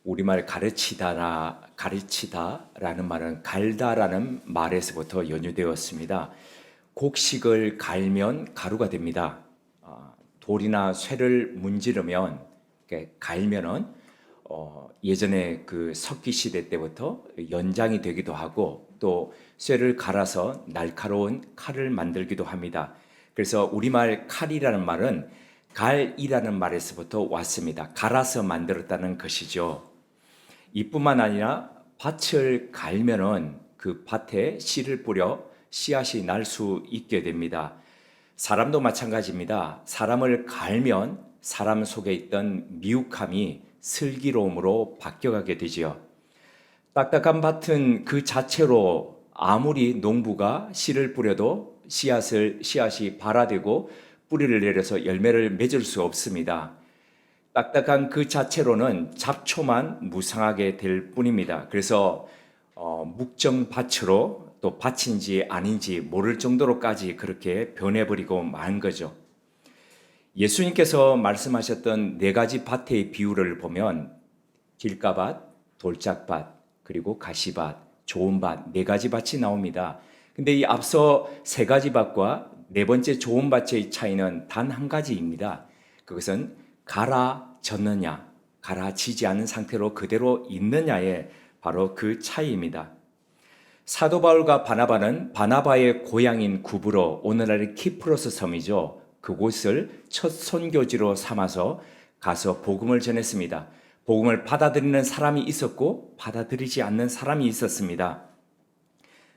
우리말 가르치다라는 말은 갈다라는 말에서부터 연유되었습니다. 곡식을 갈면 가루가 됩니다. 돌이나 쇠를 문지르면 갈면은 예전에 그 석기 시대 때부터 연장이 되기도 하고 또 쇠를 갈아서 날카로운 칼을 만들기도 합니다. 그래서 우리말 칼이라는 말은 갈이라는 말에서부터 왔습니다. 갈아서 만들었다는 것이죠. 이뿐만 아니라 밭을 갈면은 그 밭에 씨를 뿌려 씨앗이 날 수 있게 됩니다. 사람도 마찬가지입니다. 사람을 갈면 사람 속에 있던 미혹함이 슬기로움으로 바뀌어가게 되지요. 딱딱한 밭은 그 자체로 아무리 농부가 씨를 뿌려도 씨앗이 발아되고 뿌리를 내려서 열매를 맺을 수 없습니다. 딱딱한 그 자체로는 잡초만 무성하게 될 뿐입니다. 그래서 묵정밭으로 또 밭인지 아닌지 모를 정도로까지 그렇게 변해버리고 만 거죠. 예수님께서 말씀하셨던 네 가지 밭의 비유를 보면 길가밭, 돌짝밭, 그리고 가시밭, 좋은 밭, 네 가지 밭이 나옵니다. 근데 이 앞서 세 가지 밭과 네 번째 좋은 밭의 차이는 단 한 가지입니다. 그것은 갈아졌느냐, 갈아지지 않은 상태로 그대로 있느냐의 바로 그 차이입니다. 사도 바울과 바나바는 바나바의 고향인 구브로, 오늘날의 키프로스 섬이죠. 그곳을 첫 선교지로 삼아서 가서 복음을 전했습니다. 복음을 받아들이는 사람이 있었고 받아들이지 않는 사람이 있었습니다.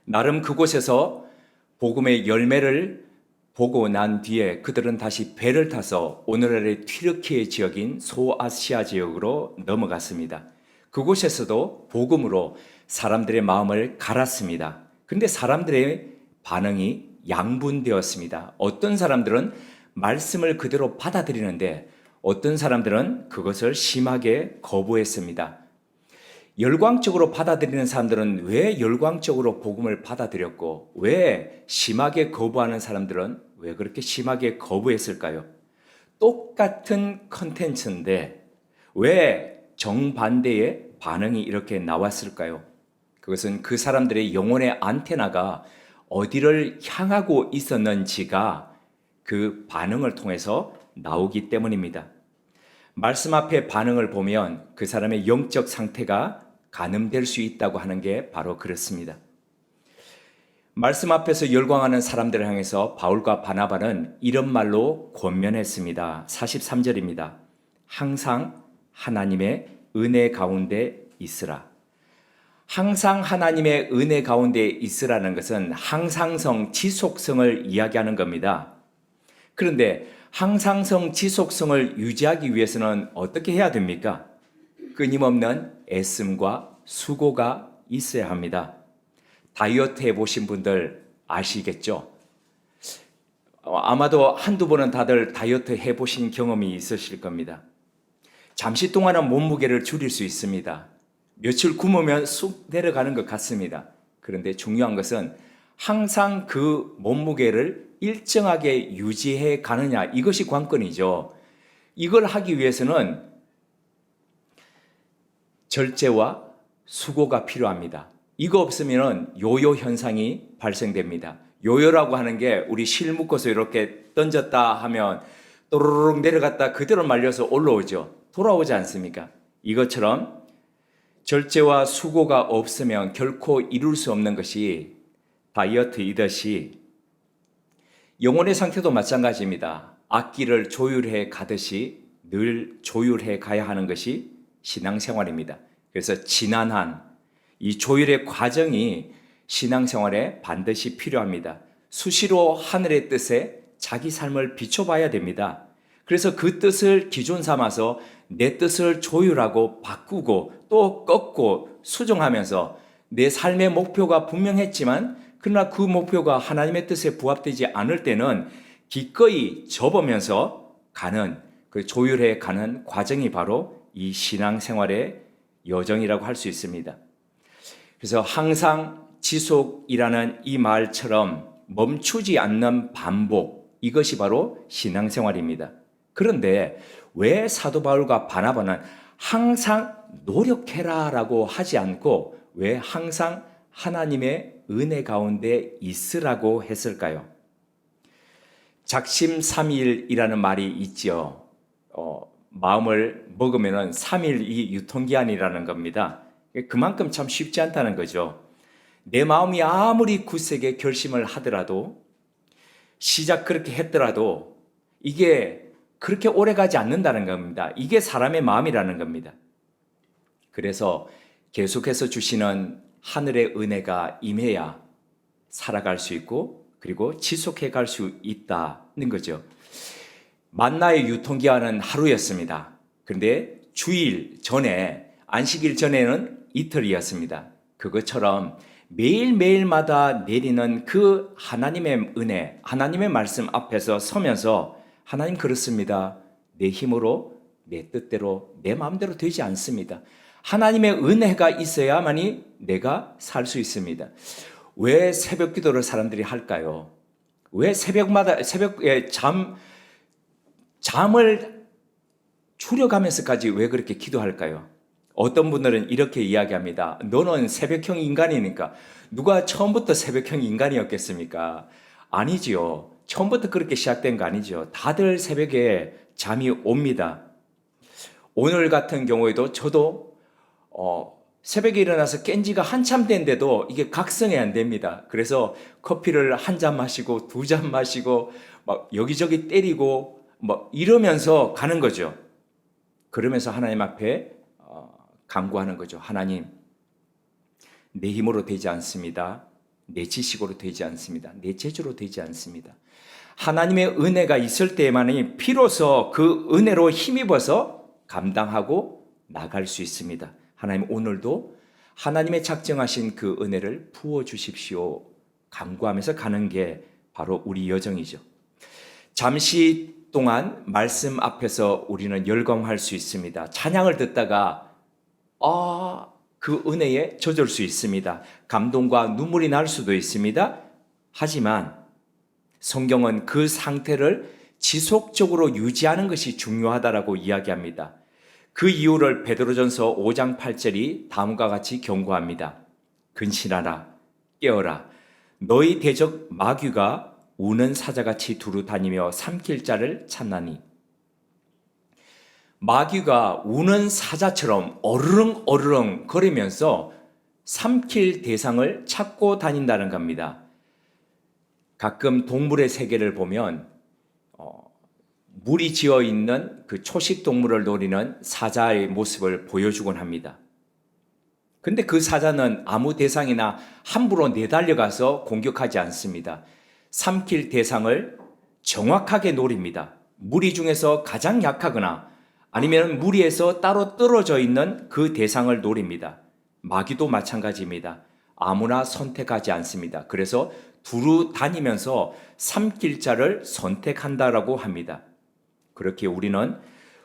나름 그곳에서 복음의 열매를 보고 난 뒤에 그들은 다시 배를 타서 오늘날의 튀르키예 지역인 소아시아 지역으로 넘어갔습니다. 그곳에서도 복음으로 사람들의 마음을 갈았습니다. 그런데 사람들의 반응이 양분되었습니다. 어떤 사람들은 말씀을 그대로 받아들이는데 어떤 사람들은 그것을 심하게 거부했습니다. 열광적으로 받아들이는 사람들은 왜 열광적으로 복음을 받아들였고 왜 심하게 거부하는 사람들은 왜 그렇게 심하게 거부했을까요? 똑같은 컨텐츠인데 왜 정반대의 반응이 이렇게 나왔을까요? 그것은 그 사람들의 영혼의 안테나가 어디를 향하고 있었는지가 그 반응을 통해서 나오기 때문입니다. 말씀 앞에 반응을 보면 그 사람의 영적 상태가 가늠될 수 있다고 하는 게 바로 그렇습니다. 말씀 앞에서 열광하는 사람들을 향해서 바울과 바나바는 이런 말로 권면했습니다. 43절입니다. 항상 하나님의 은혜 가운데 있으라. 항상 하나님의 은혜 가운데 있으라는 것은 항상성, 지속성을 이야기하는 겁니다. 그런데 항상성, 지속성을 유지하기 위해서는 어떻게 해야 됩니까? 끊임없는 애씀과 수고가 있어야 합니다. 다이어트 해보신 분들 아시겠죠? 아마도 한두 번은 다들 다이어트 해보신 경험이 있으실 겁니다. 잠시 동안은 몸무게를 줄일 수 있습니다. 며칠 굶으면 쑥 내려가는 것 같습니다. 그런데 중요한 것은 항상 그 몸무게를 일정하게 유지해 가느냐, 이것이 관건이죠. 이걸 하기 위해서는 절제와 수고가 필요합니다. 이거 없으면 요요 현상이 발생됩니다. 요요라고 하는 게 우리 실 묶어서 이렇게 던졌다 하면 또르륵 내려갔다 그대로 말려서 올라오죠. 돌아오지 않습니까? 이것처럼 절제와 수고가 없으면 결코 이룰 수 없는 것이 다이어트이듯이 영혼의 상태도 마찬가지입니다. 악기를 조율해 가듯이 늘 조율해 가야 하는 것이 신앙생활입니다. 그래서 지난한 이 조율의 과정이 신앙생활에 반드시 필요합니다. 수시로 하늘의 뜻에 자기 삶을 비춰봐야 됩니다. 그래서 그 뜻을 기준 삼아서 내 뜻을 조율하고 바꾸고 또 꺾고 수정하면서 내 삶의 목표가 분명했지만 그러나 그 목표가 하나님의 뜻에 부합되지 않을 때는 기꺼이 접으면서 가는 그 조율해 가는 과정이 바로 이 신앙생활의 여정이라고 할 수 있습니다. 그래서 항상 지속이라는 이 말처럼 멈추지 않는 반복, 이것이 바로 신앙생활입니다. 그런데 왜 사도 바울과 바나바는 항상 노력해라라고 하지 않고 왜 항상 하나님의 은혜 가운데 있으라고 했을까요? 작심삼일이라는 말이 있죠. 마음을 먹으면 3일이 유통기한이라는 겁니다. 그만큼 참 쉽지 않다는 거죠. 내 마음이 아무리 굳세게 결심을 하더라도 시작 그렇게 했더라도 이게 그렇게 오래 가지 않는다는 겁니다. 이게 사람의 마음이라는 겁니다. 그래서 계속해서 주시는 하늘의 은혜가 임해야 살아갈 수 있고 그리고 지속해 갈 수 있다는 거죠. 만나의 유통기한은 하루였습니다. 그런데 주일 전에 안식일 전에는 이틀이었습니다. 그것처럼 매일매일마다 내리는 그 하나님의 은혜, 하나님의 말씀 앞에서 서면서 하나님 그렇습니다. 내 힘으로, 내 뜻대로, 내 마음대로 되지 않습니다. 하나님의 은혜가 있어야만이 내가 살 수 있습니다. 왜 새벽 기도를 사람들이 할까요? 왜 새벽에 잠을 줄여가면서까지 왜 그렇게 기도할까요? 어떤 분들은 이렇게 이야기합니다. 너는 새벽형 인간이니까. 누가 처음부터 새벽형 인간이었겠습니까? 아니지요. 처음부터 그렇게 시작된 거 아니죠. 다들 새벽에 잠이 옵니다. 오늘 같은 경우에도 저도 새벽에 일어나서 깬 지가 한참 된데도 이게 각성이 안 됩니다. 그래서 커피를 한 잔 마시고 두 잔 마시고 막 여기저기 때리고 뭐 이러면서 가는 거죠. 그러면서 하나님 앞에 간구하는 거죠. 하나님, 내 힘으로 되지 않습니다. 내 지식으로 되지 않습니다. 내 재주로 되지 않습니다. 하나님의 은혜가 있을 때만이 비로소 그 은혜로 힘입어서 감당하고 나갈 수 있습니다. 하나님 오늘도 하나님의 작정하신 그 은혜를 부어주십시오. 간구하면서 가는 게 바로 우리 여정이죠. 잠시 동안 말씀 앞에서 우리는 열광할 수 있습니다. 찬양을 듣다가 그 은혜에 젖을 수 있습니다. 감동과 눈물이 날 수도 있습니다. 하지만 성경은 그 상태를 지속적으로 유지하는 것이 중요하다라고 이야기합니다. 그 이유를 베드로전서 5장 8절이 다음과 같이 경고합니다. 근신하라, 깨어라. 너희 대적 마귀가 우는 사자같이 두루 다니며 삼킬 자를 찾나니. 마귀가 우는 사자처럼 어르렁어르렁 거리면서 삼킬 대상을 찾고 다닌다는 겁니다. 가끔 동물의 세계를 보면 물이 지어 있는 그 초식 동물을 노리는 사자의 모습을 보여주곤 합니다. 근데 그 사자는 아무 대상이나 함부로 내달려가서 공격하지 않습니다. 삼킬 대상을 정확하게 노립니다. 무리 중에서 가장 약하거나 아니면 무리에서 따로 떨어져 있는 그 대상을 노립니다. 마귀도 마찬가지입니다. 아무나 선택하지 않습니다. 그래서 두루 다니면서 삼킬 자를 선택한다라고 합니다. 그렇게 우리는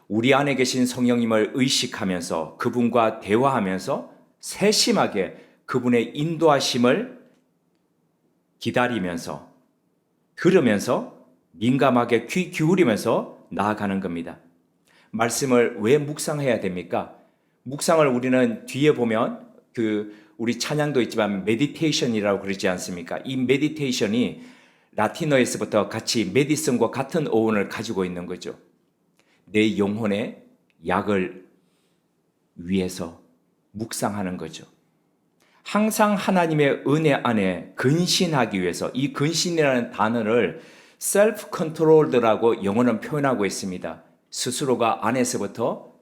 우리 안에 계신 성령님을 의식하면서 그분과 대화하면서 세심하게 그분의 인도하심을 기다리면서 들으면서 민감하게 귀 기울이면서 나아가는 겁니다. 말씀을 왜 묵상해야 됩니까? 묵상을 우리는 뒤에 보면 우리 찬양도 있지만 메디테이션이라고 그러지 않습니까? 이 메디테이션이 라틴어에서부터 같이 메디슨과 같은 어원을 가지고 있는 거죠. 내 영혼의 약을 위해서 묵상하는 거죠. 항상 하나님의 은혜 안에 근신하기 위해서 이 근신이라는 단어를 self controlled라고 영어는 표현하고 있습니다. 스스로가 안에서부터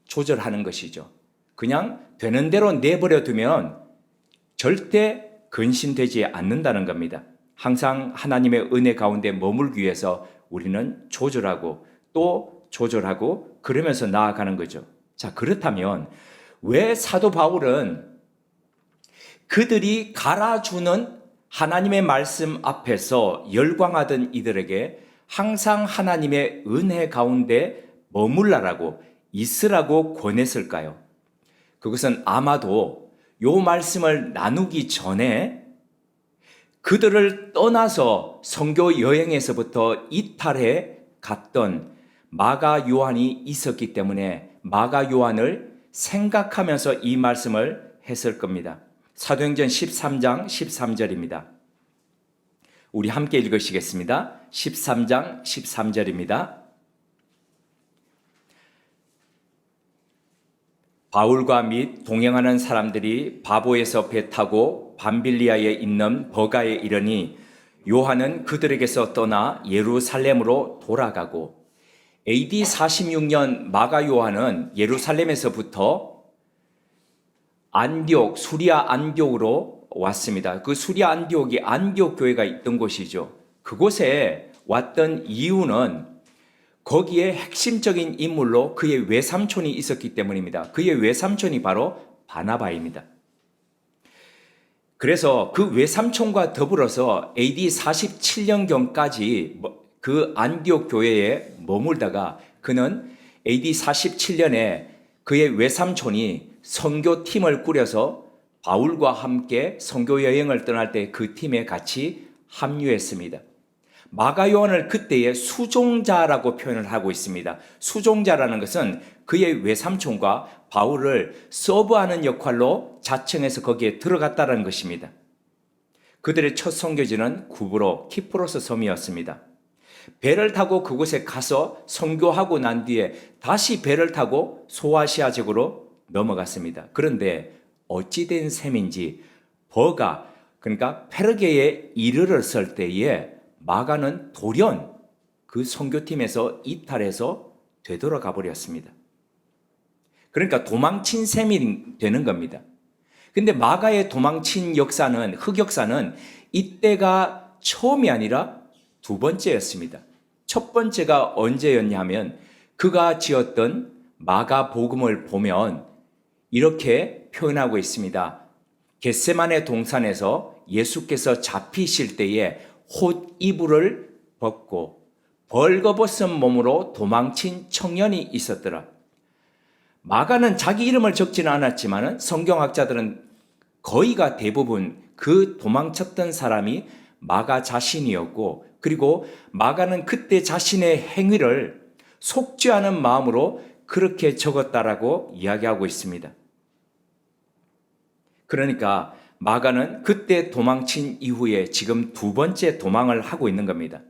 조절하는 것이죠. 그냥 되는 대로 내버려 두면 절대 근신되지 않는다는 겁니다. 항상 하나님의 은혜 가운데 머물기 위해서 우리는 조절하고 또 조절하고 그러면서 나아가는 거죠. 자, 그렇다면 왜 사도 바울은 그들이 갈아주는 하나님의 말씀 앞에서 열광하던 이들에게 항상 하나님의 은혜 가운데 머물라라고 있으라고 권했을까요? 그것은 아마도 요 말씀을 나누기 전에 그들을 떠나서 선교 여행에서부터 이탈해 갔던 마가 요한이 있었기 때문에 마가 요한을 생각하면서 이 말씀을 했을 겁니다. 사도행전 13장 13절입니다. 우리 함께 읽으시겠습니다. 13장 13절입니다. 바울과 및 동행하는 사람들이 바보에서 배 타고 밤빌리아에 있는 버가에 이르니 요한은 그들에게서 떠나 예루살렘으로 돌아가고 AD 46년 마가 요한은 예루살렘에서부터 안디옥, 수리아 안디옥으로 왔습니다. 그 수리아 안디옥이 안디옥 교회가 있던 곳이죠. 그곳에 왔던 이유는 거기에 핵심적인 인물로 그의 외삼촌이 있었기 때문입니다. 그의 외삼촌이 바로 바나바입니다. 그래서 그 외삼촌과 더불어서 AD 47년경까지 그 안디옥 교회에 머물다가 그는 AD 47년에 그의 외삼촌이 선교팀을 꾸려서 바울과 함께 선교 여행을 떠날 때 그 팀에 같이 합류했습니다. 마가 요한을 그때의 수종자라고 표현을 하고 있습니다. 수종자라는 것은 그의 외삼촌과 바울을 서브하는 역할로 자청해서 거기에 들어갔다는 것입니다. 그들의 첫 선교지는 구브로 키프로스 섬이었습니다. 배를 타고 그곳에 가서 선교하고 난 뒤에 다시 배를 타고 소아시아 지역으로 넘어갔습니다. 그런데 어찌된 셈인지 버가, 그러니까 페르게에 이르렀을 때에 마가는 돌연 그 선교팀에서 이탈해서 되돌아가 버렸습니다. 그러니까 도망친 셈이 되는 겁니다. 근데 마가의 도망친 역사는, 흑역사는 이때가 처음이 아니라 두 번째였습니다. 첫 번째가 언제였냐면 그가 지었던 마가복음을 보면 이렇게 표현하고 있습니다. 겟세마네 동산에서 예수께서 잡히실 때에 홑 이불을 벗고 벌거벗은 몸으로 도망친 청년이 있었더라. 마가는 자기 이름을 적지는 않았지만 성경학자들은 거의가 대부분 그 도망쳤던 사람이 마가 자신이었고, 그리고 마가는 그때 자신의 행위를 속죄하는 마음으로 그렇게 적었다라고 이야기하고 있습니다. 그러니까 마가는 그때 도망친 이후에 지금 두 번째 도망을 하고 있는 겁니다.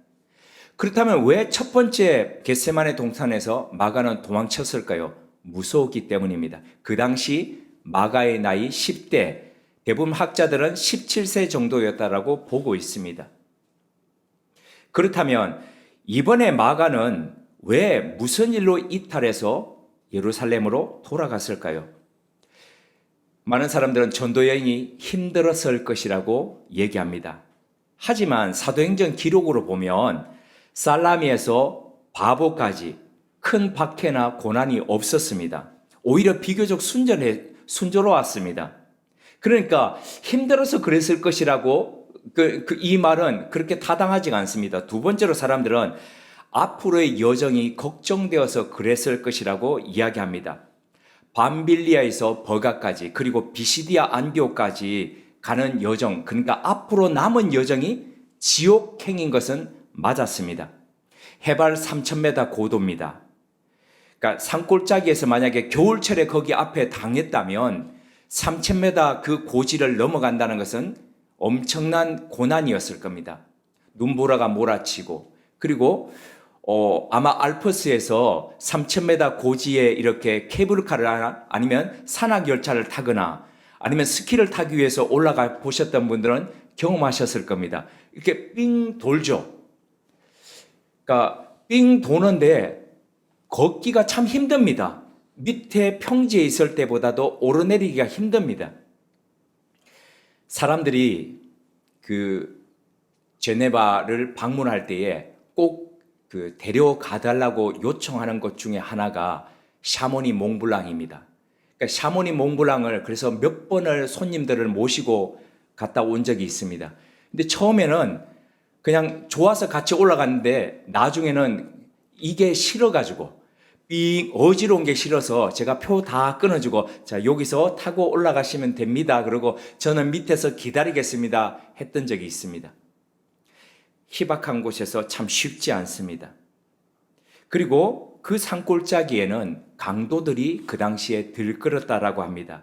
그렇다면 왜 첫 번째 겟세마네 동산에서 마가는 도망쳤을까요? 무서웠기 때문입니다. 그 당시 마가의 나이 10대, 대부분 학자들은 17세 정도였다라고 보고 있습니다. 그렇다면 이번에 마가는 왜 무슨 일로 이탈해서 예루살렘으로 돌아갔을까요? 많은 사람들은 전도 여행이 힘들었을 것이라고 얘기합니다. 하지만 사도행전 기록으로 보면 살라미에서 바보까지 큰 박해나 고난이 없었습니다. 오히려 비교적 순조로웠습니다. 그러니까 힘들어서 그랬을 것이라고 이 말은 그렇게 타당하지가 않습니다. 두 번째로 사람들은 앞으로의 여정이 걱정되어서 그랬을 것이라고 이야기합니다. 밤빌리아에서 버가까지, 그리고 비시디아 안디옥까지 가는 여정, 그러니까 앞으로 남은 여정이 지옥행인 것은 맞았습니다. 해발 3,000m 고도입니다. 그러니까 산골짜기에서 만약에 겨울철에 거기 앞에 당했다면 3,000m 그 고지를 넘어간다는 것은 엄청난 고난이었을 겁니다. 눈보라가 몰아치고, 그리고 아마 알프스에서 3,000m 고지에 이렇게 케이블카를 하나, 아니면 산악열차를 타거나 아니면 스키를 타기 위해서 올라가 보셨던 분들은 경험하셨을 겁니다. 이렇게 삥 돌죠. 그러니까 삥 도는데 걷기가 참 힘듭니다. 밑에 평지에 있을 때보다도 오르내리기가 힘듭니다. 사람들이 그 제네바를 방문할 때에 꼭 데려가달라고 요청하는 것 중에 하나가 샤모니 몽블랑입니다. 그러니까 샤모니 몽블랑을 그래서 몇 번을 손님들을 모시고 갔다 온 적이 있습니다. 근데 처음에는 그냥 좋아서 같이 올라갔는데 나중에는 이게 싫어가지고 어지러운 게 싫어서 제가 표 다 끊어주고 자 여기서 타고 올라가시면 됩니다. 그러고 저는 밑에서 기다리겠습니다 했던 적이 있습니다. 희박한 곳에서 참 쉽지 않습니다. 그리고 그 산골짜기에는 강도들이 그 당시에 들끓었다라고 합니다.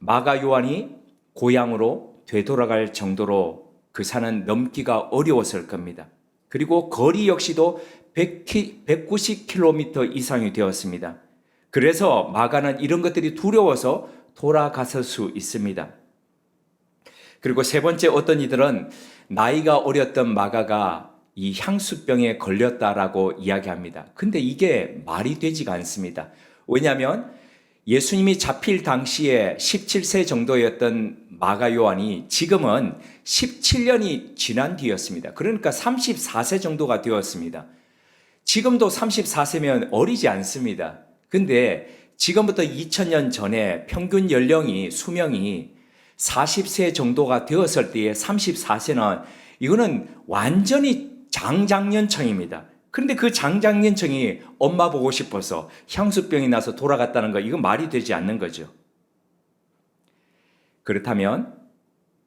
마가 요한이 고향으로 되돌아갈 정도로 그 산은 넘기가 어려웠을 겁니다. 그리고 거리 역시도 190km 이상이 되었습니다. 그래서 마가는 이런 것들이 두려워서 돌아갔을 수 있습니다. 그리고 세 번째, 어떤 이들은 나이가 어렸던 마가가 이 향수병에 걸렸다라고 이야기합니다. 근데 이게 말이 되지가 않습니다. 왜냐하면 예수님이 잡힐 당시에 17세 정도였던 마가 요한이 지금은 17년이 지난 뒤였습니다. 그러니까 34세 정도가 되었습니다. 지금도 34세면 어리지 않습니다. 근데 지금부터 2000년 전에 평균 연령이, 수명이 40세 정도가 되었을 때에 34세는 이거는 완전히 장장년층입니다. 그런데 그 장장년층이 엄마 보고 싶어서 향수병이 나서 돌아갔다는 거, 이건 말이 되지 않는 거죠. 그렇다면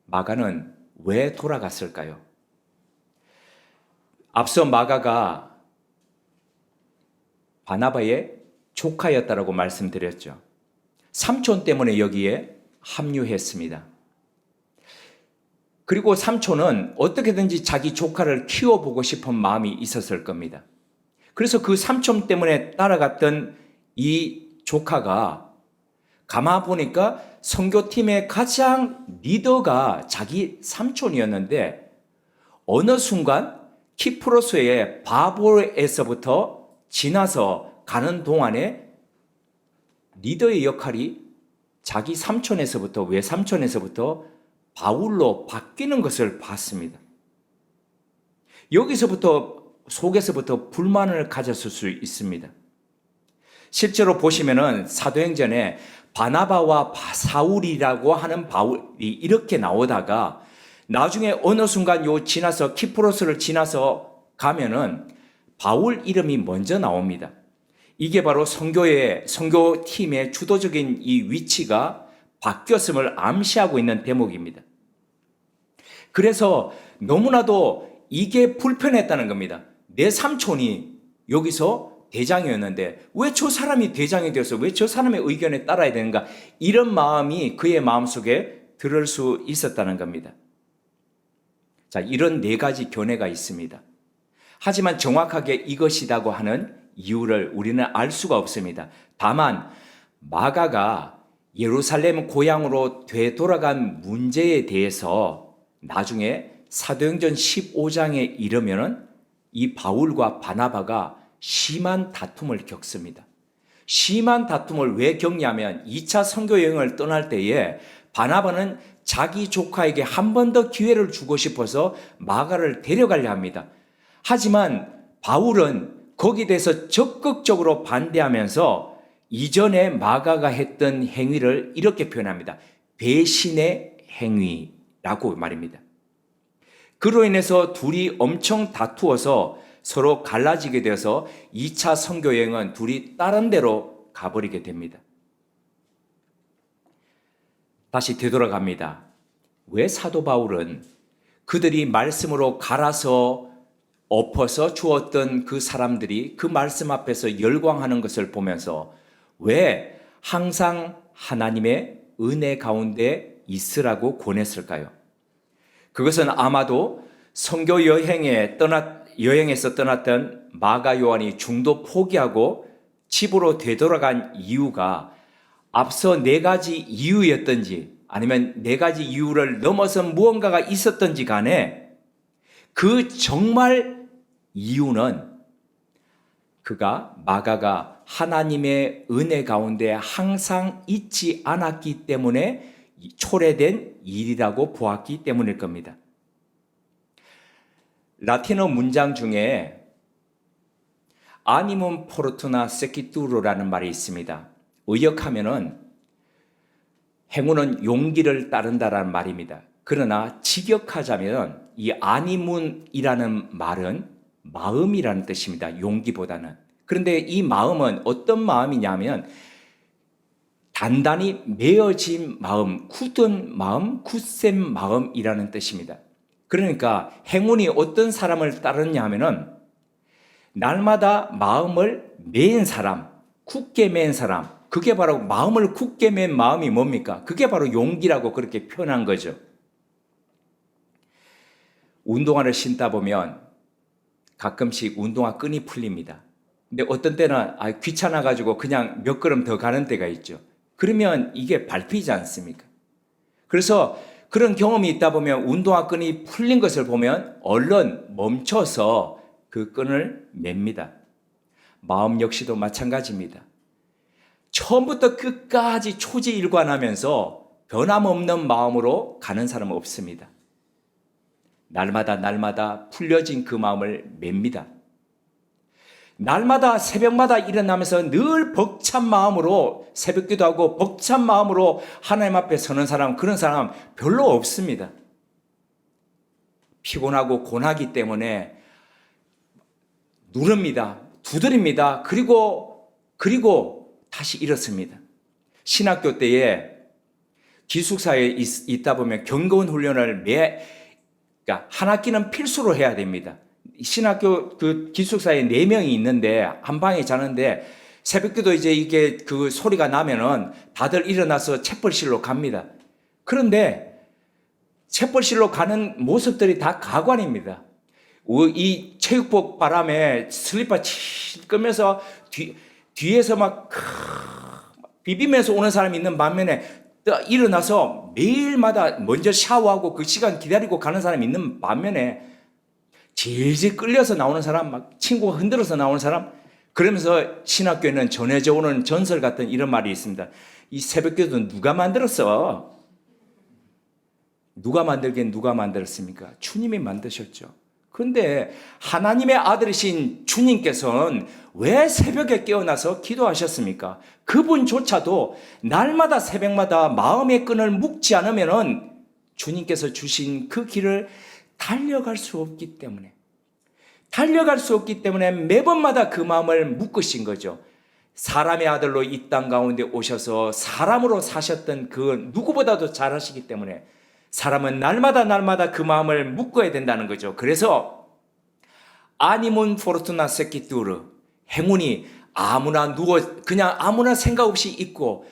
마가는 왜 돌아갔을까요? 앞서 마가가 바나바의 조카였다라고 말씀드렸죠. 삼촌 때문에 여기에 합류했습니다. 그리고 삼촌은 어떻게든지 자기 조카를 키워보고 싶은 마음이 있었을 겁니다. 그래서 그 삼촌 때문에 따라갔던 이 조카가 가만 보니까 선교팀의 가장 리더가 자기 삼촌이었는데 어느 순간 키프로스의 바보에서부터 지나서 가는 동안에 리더의 역할이 자기 삼촌에서부터, 외삼촌에서부터 바울로 바뀌는 것을 봤습니다. 여기서부터, 속에서부터 불만을 가졌을 수 있습니다. 실제로 보시면은 사도행전에 바나바와 사울이라고 하는 바울이 이렇게 나오다가 나중에 어느 순간 지나서 키프로스를 지나서 가면은 바울 이름이 먼저 나옵니다. 이게 바로 선교팀의 주도적인 이 위치가 바뀌었음을 암시하고 있는 대목입니다. 그래서 너무나도 이게 불편했다는 겁니다. 내 삼촌이 여기서 대장이었는데 왜 저 사람이 대장이 되어서 왜 저 사람의 의견에 따라야 되는가, 이런 마음이 그의 마음속에 들을 수 있었다는 겁니다. 자, 이런 네 가지 견해가 있습니다. 하지만 정확하게 이것이라고 하는 이유를 우리는 알 수가 없습니다. 다만 마가가 예루살렘 고향으로 되돌아간 문제에 대해서 나중에 사도행전 15장에 이르면은 이 바울과 바나바가 심한 다툼을 겪습니다. 심한 다툼을 왜 겪냐면 2차 선교 여행을 떠날 때에 바나바는 자기 조카에게 한 번 더 기회를 주고 싶어서 마가를 데려가려 합니다. 하지만 바울은 거기에 대해서 적극적으로 반대하면서 이전에 마가가 했던 행위를 이렇게 표현합니다. 배신의 행위라고 말입니다. 그로 인해서 둘이 엄청 다투어서 서로 갈라지게 되어서 2차 선교 여행은 둘이 다른 데로 가버리게 됩니다. 다시 되돌아갑니다. 왜 사도 바울은 그들이 말씀으로 갈아서 엎어서 주었던 그 사람들이 그 말씀 앞에서 열광하는 것을 보면서 왜 항상 하나님의 은혜 가운데 있으라고 권했을까요? 그것은 아마도 선교 여행에서 떠났던 마가 요한이 중도 포기하고 집으로 되돌아간 이유가 앞서 네 가지 이유였던지 아니면 네 가지 이유를 넘어선 무언가가 있었던지 간에 그 정말 이유는 마가가 하나님의 은혜 가운데 항상 있지 않았기 때문에 초래된 일이라고 보았기 때문일 겁니다. 라틴어 문장 중에 아니문 포르투나 세키투로라는 말이 있습니다. 의역하면은 행운은 용기를 따른다라는 말입니다. 그러나 직역하자면 이 아니문이라는 말은 마음이라는 뜻입니다. 용기보다는. 그런데 이 마음은 어떤 마음이냐면 단단히 메어진 마음, 굳은 마음, 굳센 마음이라는 뜻입니다. 그러니까 행운이 어떤 사람을 따르냐 하면은 날마다 마음을 맨 사람, 굳게 맨 사람, 그게 바로 마음을 굳게 맨 마음이 뭡니까? 그게 바로 용기라고 그렇게 표현한 거죠. 운동화를 신다 보면 가끔씩 운동화 끈이 풀립니다. 근데 어떤 때는 귀찮아가지고 그냥 몇 걸음 더 가는 때가 있죠. 그러면 이게 밟히지 않습니까? 그래서 그런 경험이 있다 보면 운동화 끈이 풀린 것을 보면 얼른 멈춰서 그 끈을 맵니다. 마음 역시도 마찬가지입니다. 처음부터 끝까지 초지일관하면서 변함없는 마음으로 가는 사람은 없습니다. 날마다 풀려진 그 마음을 맵니다. 날마다 새벽마다 일어나면서 늘 벅찬 마음으로 새벽기도 하고 벅찬 마음으로 하나님 앞에 서는 사람, 그런 사람 별로 없습니다. 피곤하고 고나기 때문에 누릅니다. 두드립니다. 그리고 다시 일어섭니다. 신학교 때에 기숙사에 있다 보면 경건 훈련을 그러니까 한 학기는 필수로 해야 됩니다. 신학교 그 기숙사에 4명이 있는데 한 방에 자는데 새벽기도 이제 이게 그 소리가 나면은 다들 일어나서 챗벌실로 갑니다. 그런데 챗벌실로 가는 모습들이 다 가관입니다. 이 체육복 바람에 슬리퍼 칠 끄면서 뒤에서 막 비비면서 오는 사람이 있는 반면에 일어나서 매일마다 먼저 샤워하고 그 시간 기다리고 가는 사람이 있는 반면에 질질 끌려서 나오는 사람, 막 친구가 흔들어서 나오는 사람, 그러면서 신학교에는 전해져 오는 전설 같은 이런 말이 있습니다. 이 새벽기도 누가 만들었어? 누가 만들긴 누가 만들었습니까? 주님이 만드셨죠. 그런데 하나님의 아들이신 주님께서는 왜 새벽에 깨어나서 기도하셨습니까? 그분조차도 날마다 새벽마다 마음의 끈을 묶지 않으면 주님께서 주신 그 길을 달려갈 수 없기 때문에 매번마다 그 마음을 묶으신 거죠. 사람의 아들로 이 땅 가운데 오셔서 사람으로 사셨던 그 누구보다도 잘하시기 때문에 사람은 날마다 그 마음을 묶어야 된다는 거죠. 그래서 아니문 포르투나 세키투르, 행운이 아무나 그냥 아무나 생각 없이 있고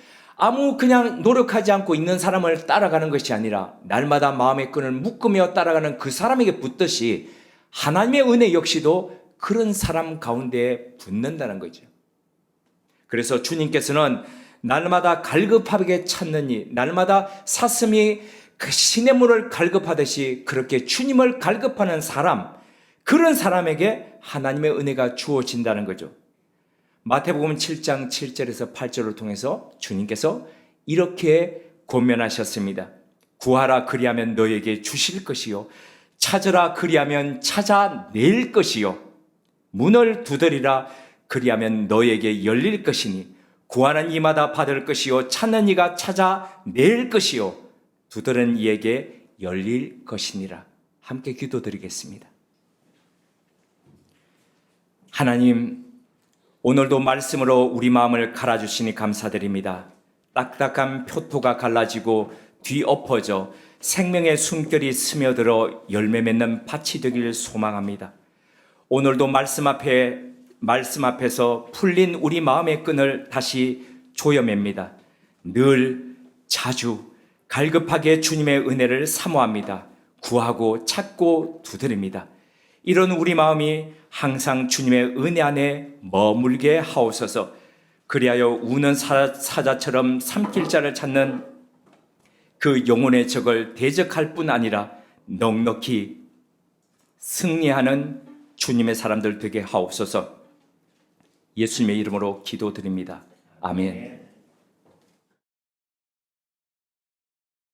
그냥 노력하지 않고 있는 사람을 따라가는 것이 아니라 날마다 마음의 끈을 묶으며 따라가는 그 사람에게 붙듯이 하나님의 은혜 역시도 그런 사람 가운데 붙는다는 거죠. 그래서 주님께서는 날마다 갈급하게 찾느니, 날마다 사슴이 그 시냇물을 갈급하듯이 그렇게 주님을 갈급하는 사람, 그런 사람에게 하나님의 은혜가 주어진다는 거죠. 마태복음 7장 7절에서 8절을 통해서 주님께서 이렇게 권면하셨습니다. 구하라 그리하면 너에게 주실 것이요, 찾으라 그리하면 찾아낼 것이요, 문을 두드리라 그리하면 너에게 열릴 것이니 구하는 이마다 받을 것이요, 찾는 이가 찾아낼 것이요, 두드리는 이에게 열릴 것이니라. 함께 기도드리겠습니다. 하나님, 오늘도 말씀으로 우리 마음을 갈아주시니 감사드립니다. 딱딱한 표토가 갈라지고 뒤엎어져 생명의 숨결이 스며들어 열매 맺는 밭이 되길 소망합니다. 오늘도 말씀 앞에서 풀린 우리 마음의 끈을 다시 조여맵니다. 늘 자주 갈급하게 주님의 은혜를 사모합니다. 구하고 찾고 두드립니다. 이런 우리 마음이 항상 주님의 은혜 안에 머물게 하옵소서. 그리하여 우는 사자처럼 삼킬자를 찾는 그 영혼의 적을 대적할 뿐 아니라 넉넉히 승리하는 주님의 사람들 되게 하옵소서. 예수님의 이름으로 기도드립니다. 아멘.